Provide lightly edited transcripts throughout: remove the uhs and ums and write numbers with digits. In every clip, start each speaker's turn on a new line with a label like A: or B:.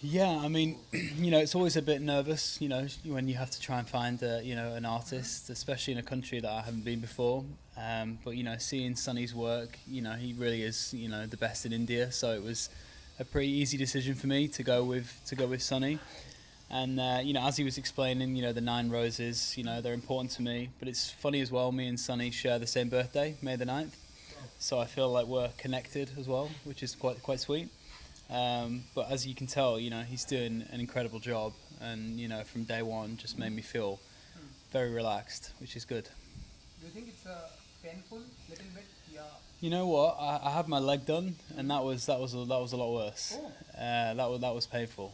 A: Yeah, I mean, it's always a bit nervous, when you have to try and find, an artist, especially in a country that I haven't been before. But seeing Sunny's work, he really is, the best in India. So it was a pretty easy decision for me to go with Sunny. And as he was explaining, the nine roses, they're important to me. But it's funny as well. Me and Sunny share the same birthday, May the 9th. So I feel like we're connected as well, which is quite sweet. But as you can tell, he's doing an incredible job, and from day one, just made me feel very relaxed, which is good.
B: Do you think it's painful little bit? Yeah.
A: You know what? I had my leg done, and that was a lot worse.
B: Oh,
A: That was painful.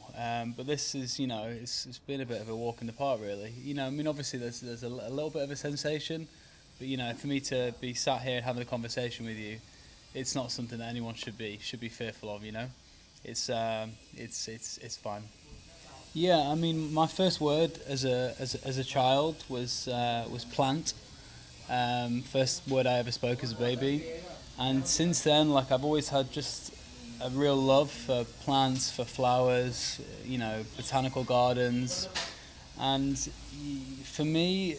A: But this is, it's been a bit of a walk in the park, really. I mean, obviously there's a little bit of a sensation, but for me to be sat here and having a conversation with you, it's not something that anyone should be fearful of. It's fine. Yeah, I mean, my first word as a child was plant. First word I ever spoke as a baby, and since then, like I've always had just a real love for plants, for flowers, botanical gardens, and for me,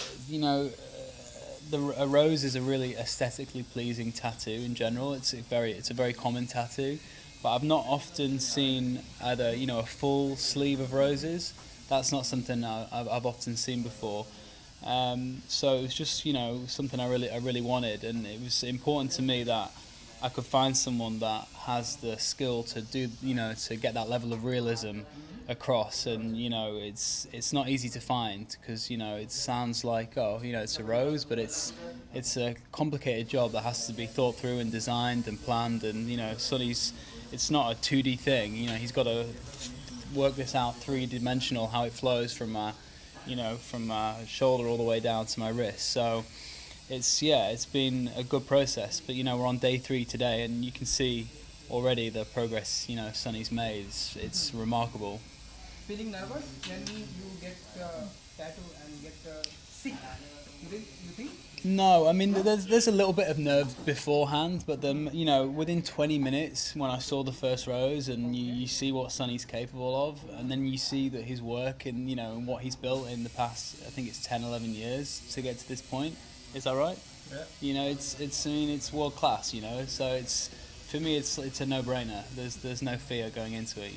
A: a rose is a really aesthetically pleasing tattoo in general. It's a very common tattoo, but I've not often seen either a full sleeve of roses. That's not something I've often seen before. So it was just something I really wanted, and it was important to me that I could find someone that has the skill to do to get that level of realism across. And it's not easy to find, because it sounds like, oh, it's a rose, but it's a complicated job that has to be thought through and designed and planned. And Sonny's, it's not a 2D thing. He's got to work this out three-dimensional, how it flows from my shoulder all the way down to my wrist. So it's been a good process. But we're on day 3 today, and you can see already the progress Sonny's made. It's remarkable.
B: feeling nervous when you get tattoo and get sick. You think?
A: No, I mean there's a little bit of nerve beforehand, but then within 20 minutes when I saw the first rose, and you see what Sonny's capable of, and then you see that his work and and what he's built in the past, I think it's 10, 11 years to get to this point. Is that right?
B: Yeah.
A: It's I mean it's world class. So it's, for me, it's a no-brainer. There's no fear going into it.